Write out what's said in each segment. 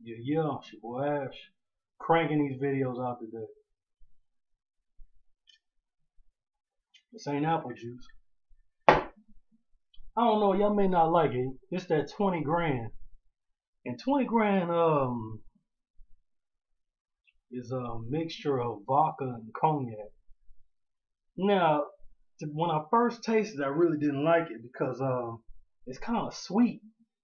Yeah, it's your boy Ash, cranking these videos out today. This ain't apple juice. I don't know, y'all may not like it. It's that 20 grand. And 20 grand is a mixture of vodka and cognac. Now, when I first tasted it, I really didn't like it because it's kind of sweet.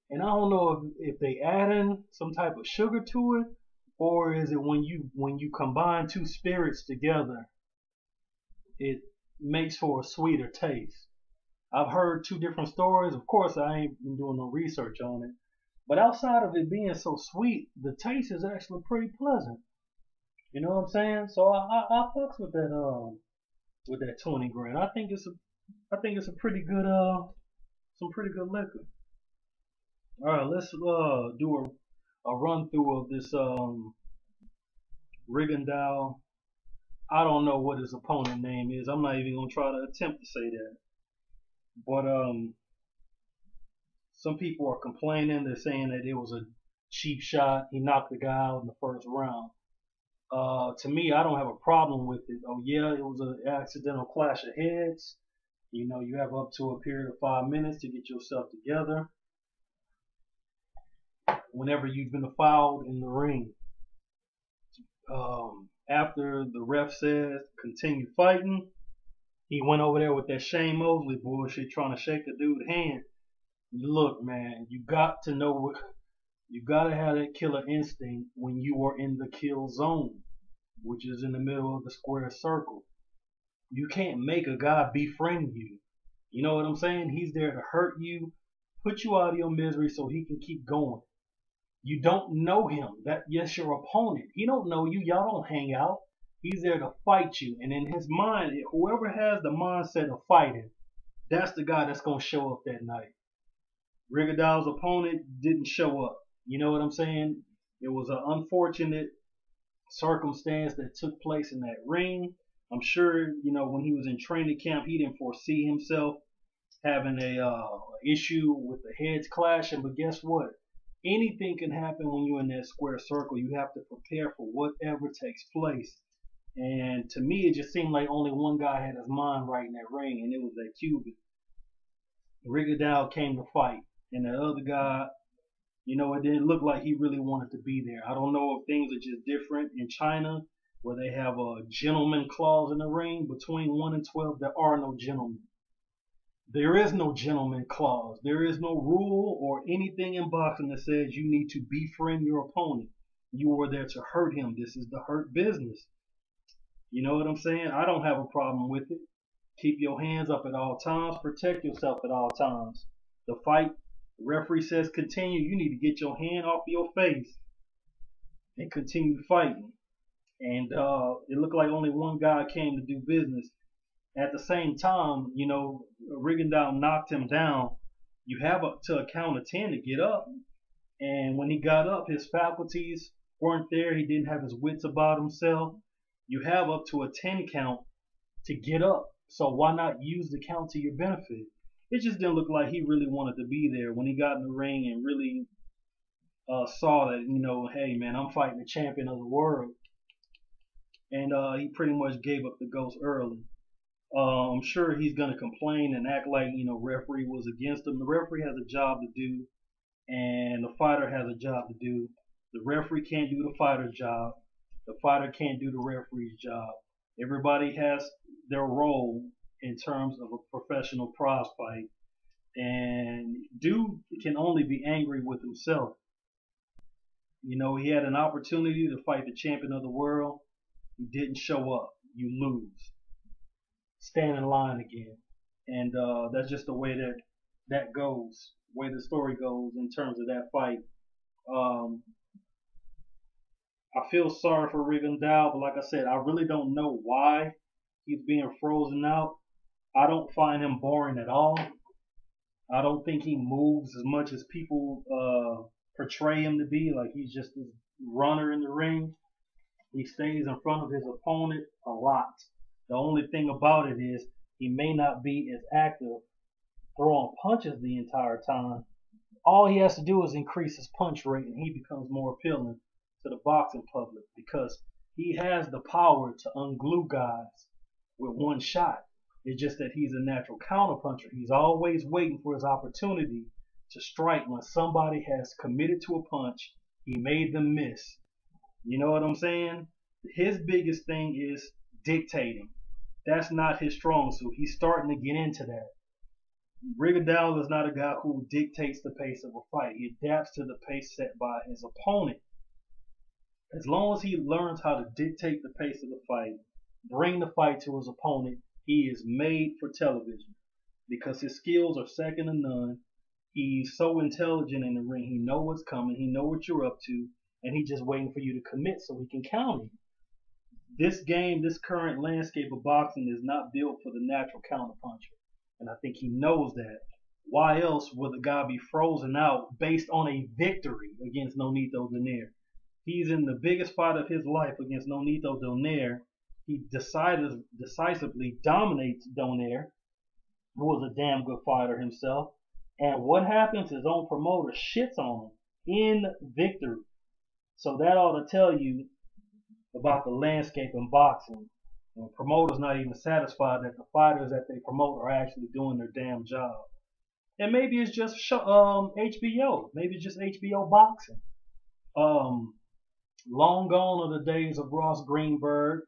And I don't know if they add in some type of sugar to it, or is it when you combine two spirits together, it makes for a sweeter taste. I've heard two different stories. Of course, I ain't been doing no research on it. But outside of it being so sweet, the taste is actually pretty pleasant. You know what I'm saying? So I fucks with that 20 grand. I think it's a pretty good some pretty good liquor. All right, let's do a run through of this Rigondeaux. I don't know what his opponent name is. I'm not even gonna try to attempt to say that. But some people are complaining. They're saying that it was a cheap shot. He knocked the guy out in the first round. To me, I don't have a problem with it. Oh yeah, it was an accidental clash of heads. You know, you have up to a period of 5 minutes to get yourself together. Whenever you've been fouled in the ring, after the ref says continue fighting, he went over there with that Shane Mosley bullshit, trying to shake the dude's hand. Look, man, you got to know what you got to have that killer instinct when you are in the kill zone, which is in the middle of the square circle. You can't make a guy befriend you. You know what I'm saying? He's there to hurt you, put you out of your misery so he can keep going. You don't know him. Yes, your opponent. He don't know you. Y'all don't hang out. He's there to fight you. And in his mind, whoever has the mindset of fighting, that's the guy that's gonna show up that night. Rigondeaux's opponent didn't show up. You know what I'm saying? It was an unfortunate circumstance that took place in that ring. I'm sure, when he was in training camp, he didn't foresee himself having a issue with the heads clashing. But guess what? Anything can happen when you're in that square circle. You have to prepare for whatever takes place. And to me, it just seemed like only one guy had his mind right in that ring, and it was that Cuban. Rigondeaux came to fight, and the other guy, it didn't look like he really wanted to be there. I don't know if things are just different in China, where they have a gentleman clause in the ring. Between 1 and 12, there are no gentlemen. There is no gentleman clause. There is no rule or anything in boxing that says you need to befriend your opponent. You are there to hurt him. This is the hurt business. You know what I'm saying? I don't have a problem with it. Keep your hands up at all times. Protect yourself at all times. The fight, the referee says continue. You need to get your hand off your face and continue fighting. And it looked like only one guy came to do business. At the same time, Rigondeaux knocked him down. You have up to a count of 10 to get up. And when he got up, his faculties weren't there. He didn't have his wits about himself. You have up to a 10 count to get up. So why not use the count to your benefit? It just didn't look like he really wanted to be there when he got in the ring and really saw that, hey man, I'm fighting the champion of the world. And he pretty much gave up the ghost early. I'm sure he's going to complain and act like, referee was against him. The referee has a job to do, and the fighter has a job to do. The referee can't do the fighter's job. The fighter can't do the referee's job. Everybody has their role in terms of a professional prize fight. And dude can only be angry with himself. He had an opportunity to fight the champion of the world. He didn't show up. You lose. Stand in line again. And that's just the way that goes, the way the story goes in terms of that fight. I feel sorry for Rigondeaux, but like I said, I really don't know why he's being frozen out. I don't find him boring at all. I don't think he moves as much as people portray him to be. Like he's just this runner in the ring. He stays in front of his opponent a lot. The only thing about it is he may not be as active throwing punches the entire time, All he has to do is increase his punch rate, and he becomes more appealing to the boxing public because he has the power to unglue guys with one shot. It's just that he's a natural counterpuncher. He's always waiting for his opportunity to strike when somebody has committed to a punch. He made them miss. You know what I'm saying? His biggest thing is dictating. That's not his strong suit. He's starting to get into that. Rigondeaux is not a guy who dictates the pace of a fight. He adapts to the pace set by his opponent. As long as he learns how to dictate the pace of the fight, bring the fight to his opponent, he is made for television because his skills are second to none. He's so intelligent in the ring. He knows what's coming. He knows what you're up to, and he's just waiting for you to commit so he can counter you. This game, this current landscape of boxing is not built for the natural counterpuncher. And I think he knows that. Why else would the guy be frozen out based on a victory against Nonito Donaire? He's in the biggest fight of his life against Nonito Donaire. He decisively dominates Donaire, who was a damn good fighter himself. And what happens? His own promoter shits on him in victory. So that ought to tell you about the landscape in boxing. And promoters not even satisfied that the fighters that they promote are actually doing their damn job. And maybe it's just HBO. Maybe it's just HBO boxing. Long gone are the days of Ross Greenberg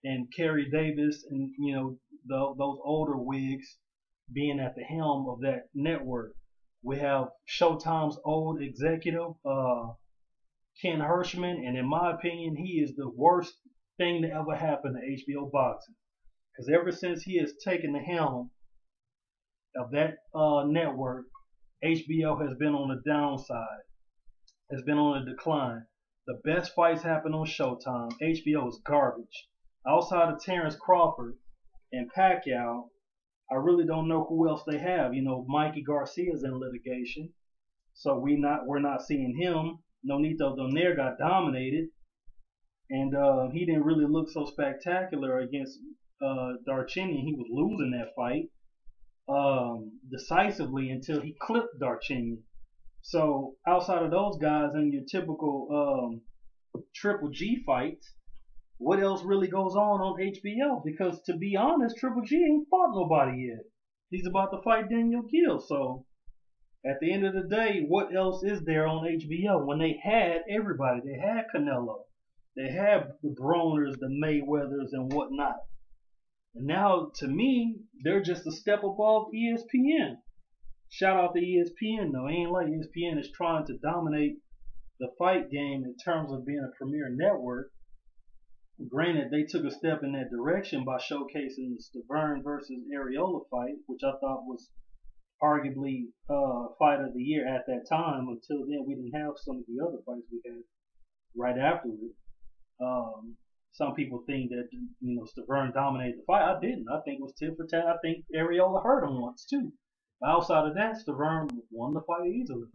and Kerry Davis and those older wigs being at the helm of that network. We have Showtime's old executive, Ken Hirschman, and in my opinion, he is the worst thing to ever happen to HBO boxing. Because ever since he has taken the helm of that network, HBO has been on the downside, has been on a decline. The best fights happen on Showtime. HBO is garbage. Outside of Terrence Crawford and Pacquiao, I really don't know who else they have. Mikey Garcia's in litigation, so we're not seeing him. Nonito Donaire got dominated, and he didn't really look so spectacular against Darchinyan. He was losing that fight decisively until he clipped Darchinyan. So outside of those guys and your typical Triple G fights, what else really goes on HBO? Because to be honest, Triple G ain't fought nobody yet. He's about to fight Daniel Gill. So at the end of the day, what else is there on HBO when they had everybody? They had Canelo. They had the Broners, the Mayweathers, and whatnot. And now, to me, they're just a step above ESPN. Shout out to ESPN, though. It ain't like ESPN is trying to dominate the fight game in terms of being a premier network. Granted, they took a step in that direction by showcasing the Stavern versus Areola fight, which I thought was arguably fight of the year at that time. Until then, we didn't have some of the other fights we had right after it. Some people think that Stavern dominated the fight. I didn't. I think it was 10 for 10. I think Areola hurt him once too. But outside of that, Stavern won the fight easily.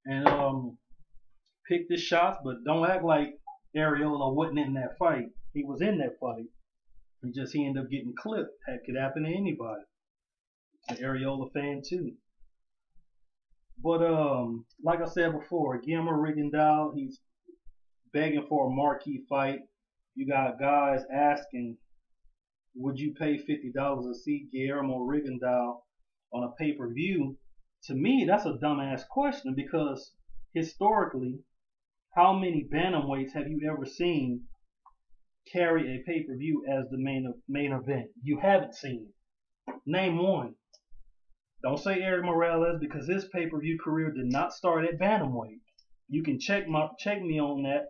And picked his shots, but don't act like Areola wasn't in that fight. He was in that fight. He ended up getting clipped. That could happen to anybody. An Areola fan too. But like I said before, Guillermo Rigondeaux, he's begging for a marquee fight. You got guys asking, would you pay $50 to see Guillermo Rigondeaux on a pay-per-view? To me, that's a dumbass question because historically, how many bantamweights have you ever seen carry a pay-per-view as the main event? You haven't seen it. Name one. Don't say Eric Morales because his pay-per-view career did not start at bantamweight. You can check me on that.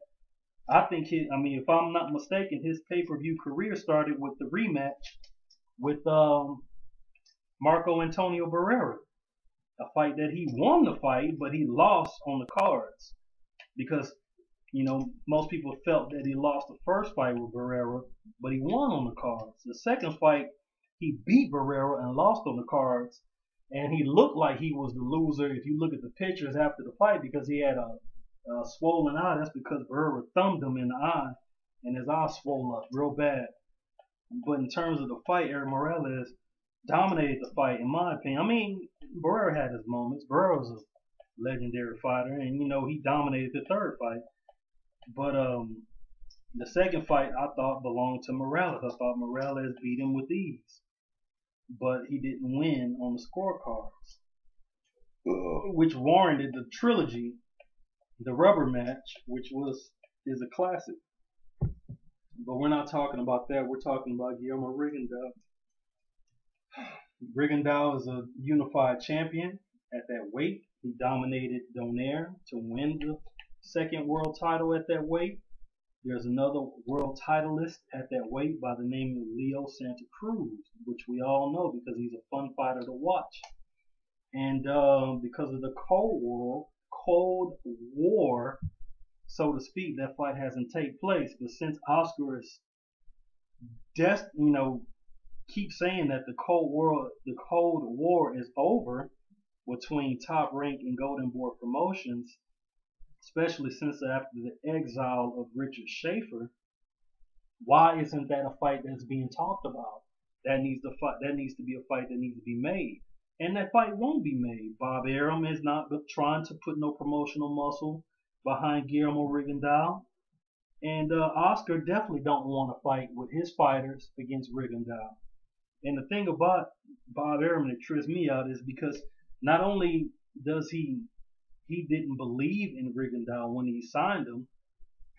I think if I'm not mistaken, his pay-per-view career started with the rematch with Marco Antonio Barrera, a fight that he won the fight, but he lost on the cards because most people felt that he lost the first fight with Barrera, but he won on the cards. The second fight, he beat Barrera and lost on the cards, and he looked like he was the loser if you look at the pictures after the fight because he had a swollen eye. That's because Barrera thumbed him in the eye, and his eye swole up real bad. But in terms of the fight, Eric Morales dominated the fight, in my opinion. I mean, Barrera had his moments. Barrera was a legendary fighter, and he dominated the third fight. But the second fight I thought belonged to Morales. I thought Morales beat him with ease, but he didn't win on the scorecards, which warranted the trilogy, the rubber match, which is a classic. But we're not talking about that. We're talking about Guillermo Rigondeaux. Rigondeaux is a unified champion at that weight. He dominated Donaire to win the second world title at that weight. There's another world titleist at that weight by the name of Leo Santa Cruz, which we all know because he's a fun fighter to watch. And because of the Cold War, so to speak, that fight hasn't taken place. But since Oscar is, keep saying that the Cold War is over between Top Rank and Golden Boy Promotions, especially since after the exile of Richard Schaefer, why isn't that a fight that's being talked about? That needs to be a fight that needs to be made. And that fight won't be made. Bob Arum is not trying to put no promotional muscle behind Guillermo Rigondeaux. And Oscar definitely don't want to fight with his fighters against Rigondeaux. And the thing about Bob Arum that trips me out is because not only does he didn't believe in Rigondeaux when he signed him,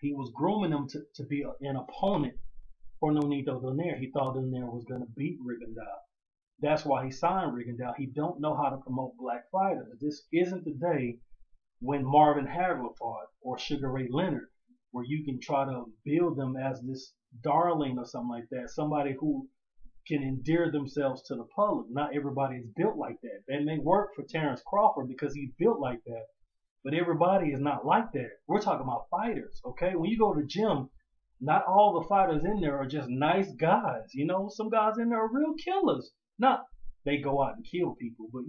he was grooming him to be an opponent for Nonito Donaire. He thought Donaire was going to beat Rigondeaux. That's why he signed Rigondeaux. He don't know how to promote black fighters. This isn't the day when Marvin Hagler fought or Sugar Ray Leonard, where you can try to build them as this darling or something like that, somebody who can endear themselves to the public. Not everybody is built like that. That may work for Terrence Crawford because he's built like that, but everybody is not like that. We're talking about fighters, okay? When you go to the gym, not all the fighters in there are just nice guys. Some guys in there are real killers. Not they go out and kill people, but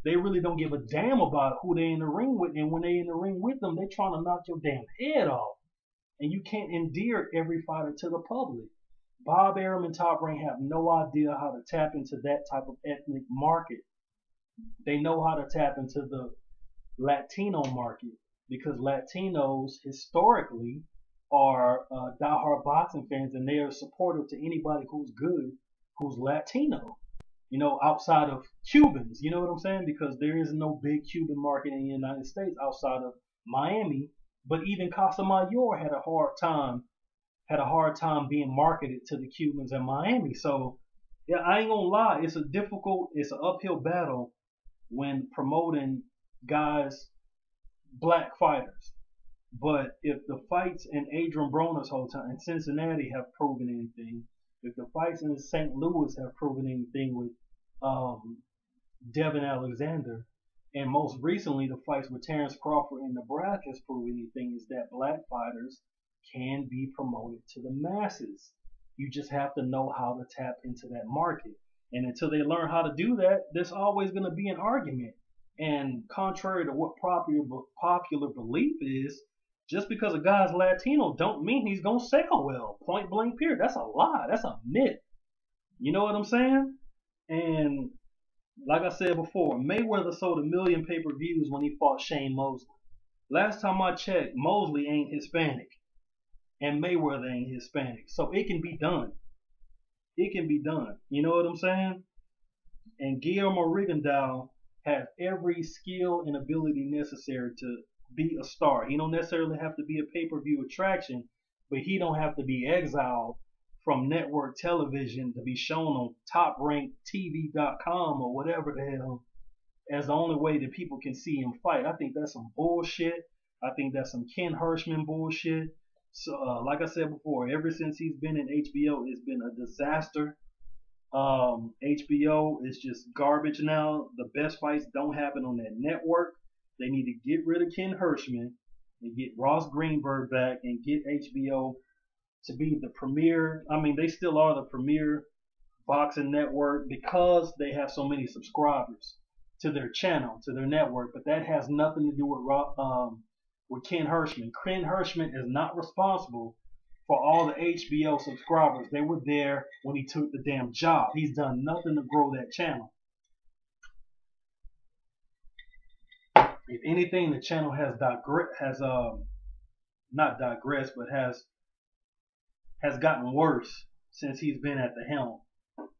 they really don't give a damn about who they in the ring with. And when they in the ring with them, they trying to knock your damn head off. And you can't endear every fighter to the public. Bob Arum and Top Rank have no idea how to tap into that type of ethnic market. They know how to tap into the Latino market because Latinos historically are diehard boxing fans, and they are supportive to anybody who's good, who's Latino. Outside of Cubans, you know what I'm saying? Because there is no big Cuban market in the United States outside of Miami. But even Casamayor had a hard time being marketed to the Cubans in Miami. So yeah, I ain't gonna lie, it's an uphill battle when promoting guys, black fighters. But if the fights in Adrian Broner's hotel in Cincinnati have proven anything, if the fights in St. Louis have proven anything with Devin Alexander, and most recently the fights with Terrence Crawford in Nebraska has proven anything, is that black fighters can be promoted to the masses. You just have to know how to tap into that market. And until they learn how to do that, there's always going to be an argument. And contrary to what popular belief is, just because a guy's Latino don't mean he's going to sell well. Point blank period. That's a lie. That's a myth. You know what I'm saying? And like I said before, Mayweather sold 1 million pay-per-views when he fought Shane Mosley. Last time I checked, Mosley ain't Hispanic. And Mayweather ain't Hispanic. So it can be done. It can be done. You know what I'm saying? And Guillermo Rigondeaux has every skill and ability necessary to be a star. He don't necessarily have to be a pay-per-view attraction, but he don't have to be exiled from network television to be shown on TopRankedTV.com or whatever the hell as the only way that people can see him fight. I think that's some bullshit. I think that's some Ken Hirschman bullshit. So, like I said before, ever since he's been in HBO, it's been a disaster. HBO is just garbage now. The best fights don't happen on that network. They need to get rid of Ken Hirschman and get Ross Greenberg back and get HBO to be the premier. I mean, they still are the premier boxing network because they have so many subscribers to their channel, to their network. But that has nothing to do with Ken Hirschman. Ken Hirschman is not responsible for all the HBO subscribers. They were there when he took the damn job. He's done nothing to grow that channel. If anything, the channel has not digressed, but has gotten worse since he's been at the helm.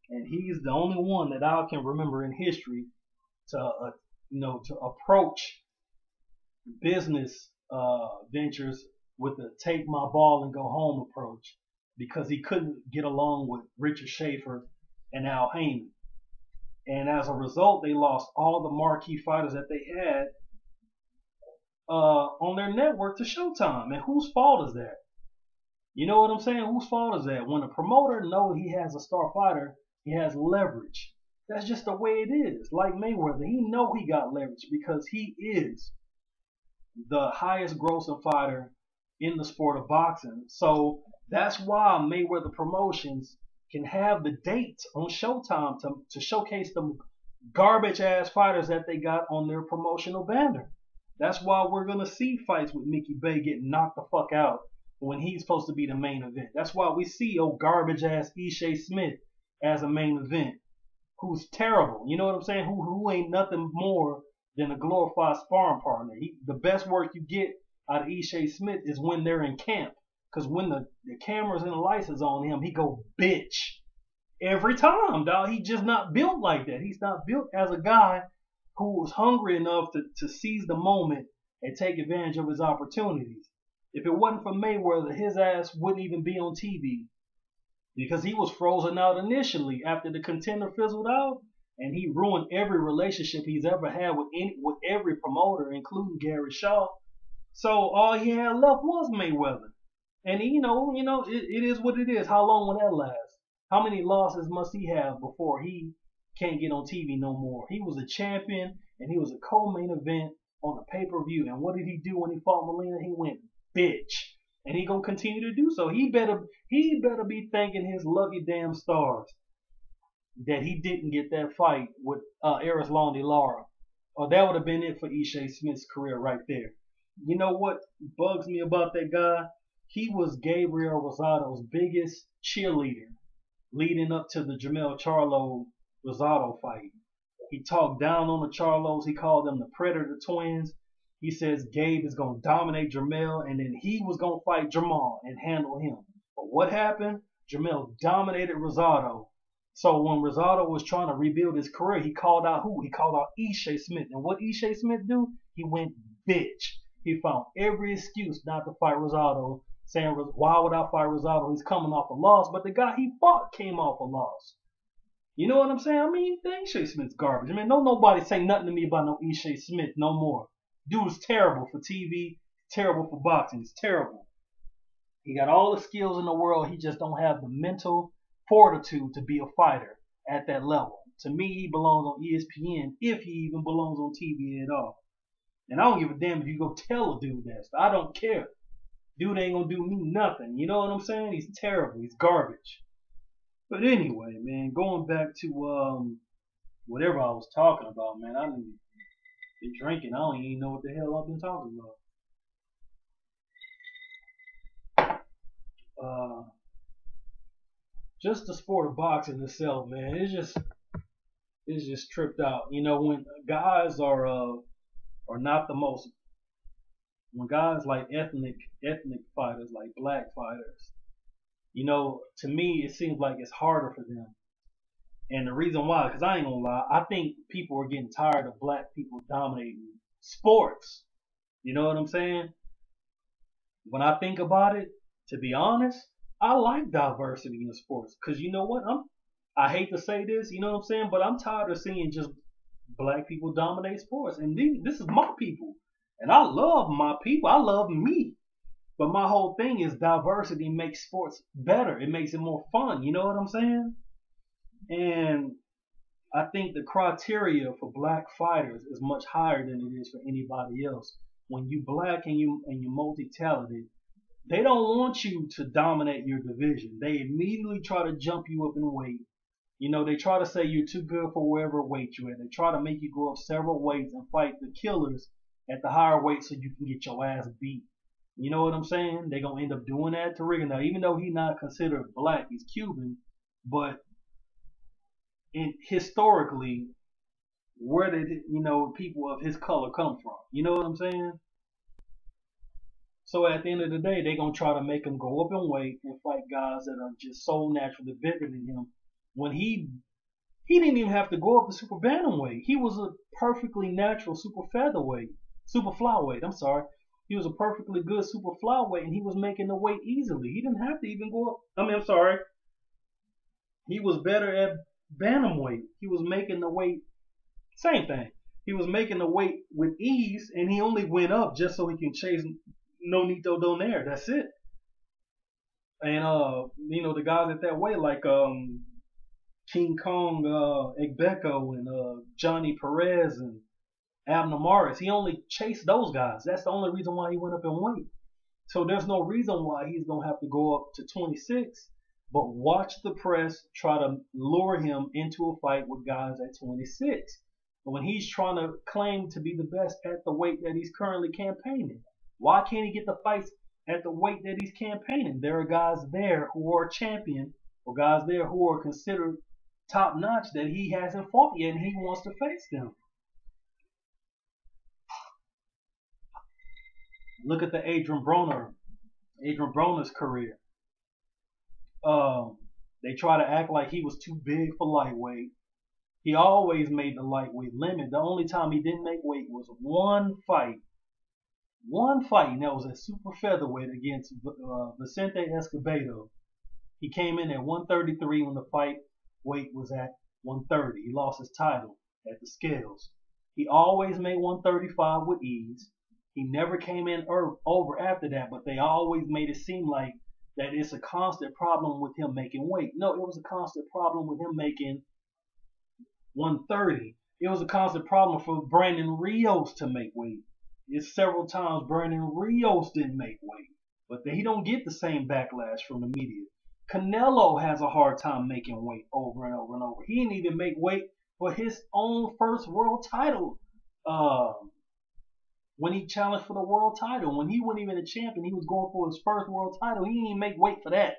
And he's the only one that I can remember in history to to approach business ventures with the take my ball and go home approach, because he couldn't get along with Richard Schaefer and Al Heyman. And as a result, they lost all the marquee fighters that they had on their network to Showtime. And whose fault is that? You know what I'm saying? Whose fault is that? When a promoter knows he has a star fighter, he has leverage. That's just the way it is. Like Mayweather, he know he got leverage because he is the highest grossing fighter in the sport of boxing. So that's why Mayweather Promotions can have the dates on Showtime to showcase the garbage ass fighters that they got on their promotional banner. That's why we're gonna see fights with Mickey Bay getting knocked the fuck out when he's supposed to be the main event. That's why we see old garbage ass Ishe Smith as a main event, who's terrible. You know what I'm saying? Who ain't nothing more than a glorified sparring partner. The best work you get out of Ishe Smith is when they're in camp. Because when the cameras and the lights is on him, he go bitch every time, dog. He just not built like that. He's not built as a guy who was hungry enough to seize the moment and take advantage of his opportunities. If it wasn't for Mayweather, his ass wouldn't even be on TV, because he was frozen out initially after the Contender fizzled out, and he ruined every relationship he's ever had with every promoter, including Gary Shaw. So all he had left was Mayweather. And it is what it is. How long will that last? How many losses must he have before he can't get on TV no more? He was a champion, and he was a co-main event on a pay-per-view. And what did he do when he fought Molina? He went bitch. And he gonna continue to do so. He better be thanking his lucky damn stars that he didn't get that fight with Erislandy de Lara, or that would have been it for Ishe Smith's career right there. You know what bugs me about that guy? He was Gabriel Rosado's biggest cheerleader leading up to the Jermell Charlo Rosado fight. He talked down on the Charlos. He called them the Predator Twins. He says Gabe is going to dominate Jermell, and then he was going to fight Jamal and handle him. But what happened? Jermell dominated Rosado. So when Rosado was trying to rebuild his career, he called out who? He called out Ishe Smith. And what Ishe Smith do? He went bitch. He found every excuse not to fight Rosado, saying, why would I fight Rosado? He's coming off a loss. But the guy he fought came off a loss. You know what I'm saying? I mean, Ishe Smith's garbage. I mean, don't nobody say nothing to me about no Ishe Smith no more. Dude's terrible for TV, terrible for boxing. It's terrible. He got all the skills in the world. He just don't have the mental fortitude to be a fighter at that level. To me, he belongs on ESPN, if he even belongs on TV at all. And I don't give a damn if you go tell a dude that. I don't care. Dude ain't gonna do me nothing. You know what I'm saying? He's terrible. He's garbage. But anyway, man, going back to whatever I was talking about, man. I've been drinking. I don't even know what the hell I've been talking about. Just the sport of boxing itself, man. It's just tripped out. You know, when guys are not the most, when guys like ethnic fighters, like black fighters, you know, to me it seems like it's harder for them. And the reason why, because I ain't gonna lie, I think people are getting tired of black people dominating sports. You know what I'm saying? When I think about it, to be honest, I like diversity in sports. Because you know what? I hate to say this, you know what I'm saying? But I'm tired of seeing just black people dominate sports. And this is my people. And I love my people. I love me. But my whole thing is diversity makes sports better. It makes it more fun. You know what I'm saying? And I think the criteria for black fighters is much higher than it is for anybody else. When you black and you're multi-talented, they don't want you to dominate your division. They immediately try to jump you up in weight. You know, they try to say you're too good for wherever weight you're at. They try to make you go up several weights and fight the killers at the higher weight so you can get your ass beat. You know what I'm saying? They're gonna end up doing that to Rigondeaux, even though he's not considered black, he's Cuban. But historically, where did people of his color come from? You know what I'm saying? So at the end of the day, they're gonna try to make him go up in weight and fight guys that are just so naturally bigger than him. When he didn't even have to go up to super bantamweight. He was a perfectly natural super featherweight, super flyweight. I'm sorry. He was a perfectly good super flyweight, and he was making the weight easily. He didn't have to even go up. I'm sorry. He was better at bantamweight. He was making the weight, same thing. He was making the weight with ease, and he only went up just so he can chase Nonito Donaire. That's it. And the guys at that weight like King Kong Egbeko and Johnny Perez and Abner Morris. He only chased those guys. That's the only reason why he went up in weight. So there's no reason why he's going to have to go up to 26. But watch the press try to lure him into a fight with guys at 26. But when he's trying to claim to be the best at the weight that he's currently campaigning, why can't he get the fights at the weight that he's campaigning? There are guys there who are champion or guys there who are considered top notch that he hasn't fought yet and he wants to face them. Look at the Adrian Broner's career. They try to act like he was too big for lightweight. He always made the lightweight limit. The only time he didn't make weight was one fight, and that was at super featherweight against Vicente Escobedo. He came in at 133 when the fight weight was at 130. He lost his title at the scales. He always made 135 with ease. He never came in over after that, but they always made it seem like that it's a constant problem with him making weight. No, it was a constant problem with him making 130. It was a constant problem for Brandon Rios to make weight. It's several times Brandon Rios didn't make weight, but he don't get the same backlash from the media. Canelo has a hard time making weight over and over and over. He didn't even make weight for his own first world title. When he challenged for the world title, when he wasn't even a champion, he was going for his first world title. He didn't even make weight for that.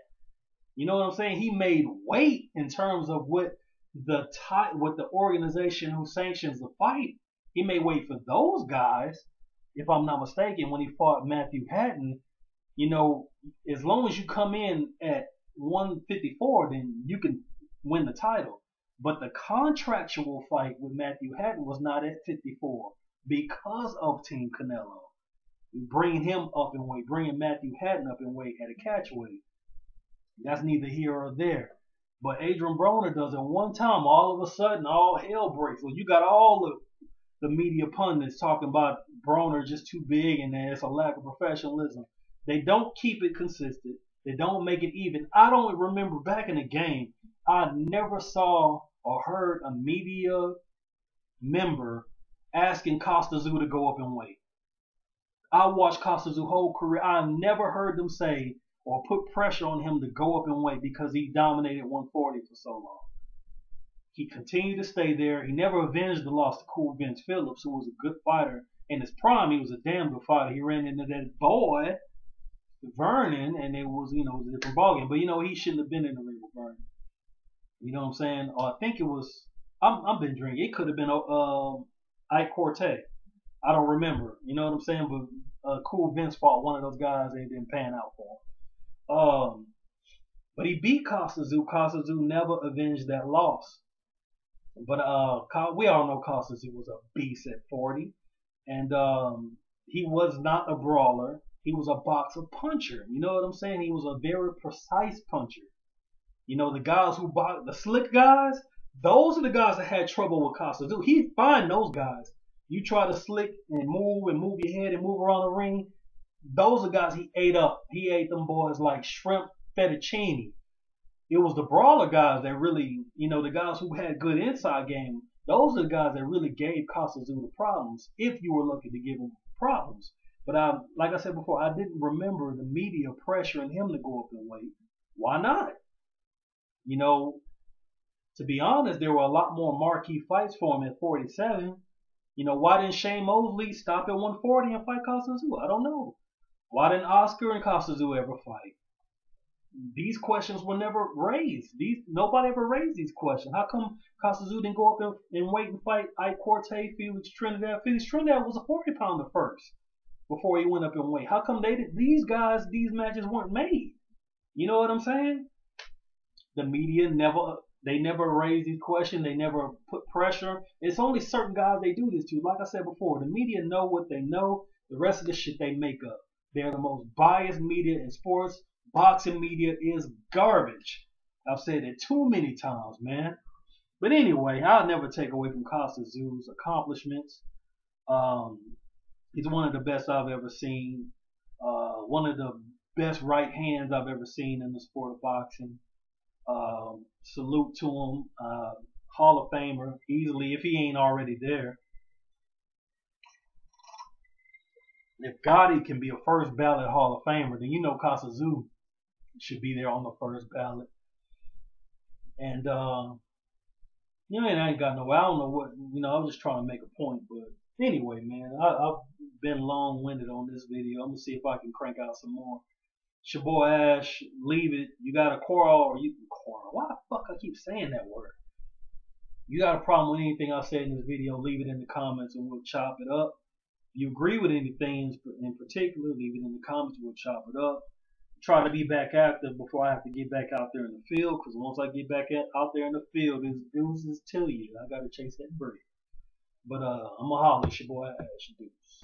You know what I'm saying? He made weight in terms of what the organization who sanctions the fight. He made weight for those guys. If I'm not mistaken, when he fought Matthew Hatton, as long as you come in at 154, then you can win the title. But the contractual fight with Matthew Hatton was not at 54 because of Team Canelo. Bringing him up in weight, bringing Matthew Hatton up in weight at a catch weight. That's neither here or there. But Adrian Broner does it one time. All of a sudden, all hell breaks. Well, you got all the media pundits talking about Broner just too big and there's a lack of professionalism. They don't keep it consistent. They don't make it even. I don't remember back in the game, I never saw or heard a media member asking Costa Tszyu to go up in weight. I watched Costa Tszyu whole career. I never heard them say or put pressure on him to go up in weight because he dominated 140 for so long. He continued to stay there. He never avenged the loss to Cool Vince Phillips, who was a good fighter. In his prime, he was a damn good fighter. He ran into that boy, Vernon, and it was a different ballgame. But he shouldn't have been in the ring with Vernon. You know what I'm saying? Or I think it was. I'm been drinking. It could have been Ike Corte. I don't remember. You know what I'm saying? But Cool Vince fought one of those guys. They didn't pan out for him. But he beat Costa Tszyu. Costa Tszyu never avenged that loss. But we all know Costa Tszyu was a beast at 40, and he was not a brawler. He was a boxer puncher. You know what I'm saying? He was a very precise puncher. The guys who box, the slick guys, those are the guys that had trouble with Costa Tszyu. He'd find those guys. You try to slick and move your head and move around the ring. Those are guys he ate up. He ate them boys like shrimp fettuccine. It was the brawler guys that really, the guys who had good inside game. Those are the guys that really gave Costa Tszyu the problems, if you were looking to give him problems. But like I said before, I didn't remember the media pressuring him to go up in weight. Why not? To be honest, there were a lot more marquee fights for him at 47. Why didn't Shane Mosley stop at 140 and fight Costa Tszyu? I don't know. Why didn't Oscar and Costa ever fight? These questions were never raised. Nobody ever raised these questions. How come Costa didn't go up and wait and fight Ike Quartet, Felix Trinidad? Felix Trinidad was a 40-pounder first before he went up in weight. How come these guys, these matches weren't made? You know what I'm saying? The media never raise these questions. They never put pressure. It's only certain guys they do this to. Like I said before, the media know what they know. The rest of the shit they make up. They're the most biased media in sports. Boxing media is garbage. I've said it too many times, man. But anyway, I'll never take away from Costa Zoo's accomplishments. Um, he's one of the best I've ever seen. One of the best right hands I've ever seen in the sport of boxing. Salute to him. Hall of Famer, easily, if he ain't already there. If Gotti can be a first ballot Hall of Famer, then you know Costa should be there on the first ballot. And you know, I ain't got no. I don't know what. You know, I was just trying to make a point, but anyway, man, I've been long-winded on this video. I'm gonna see if I can crank out some more. It's your boy Ash. Leave it. You got a quarrel, or you can quarrel. Why the fuck I keep saying that word? You got a problem with anything I said in this video? Leave it in the comments, and we'll chop it up. If you agree with anything in particular, leave it in the comments. We'll chop it up. Try to be back active before I have to get back out there in the field. Because once I get back out there in the field, it's deuces till you. I got to chase that break. But I'm going to holler at your boy Ash. Deuce.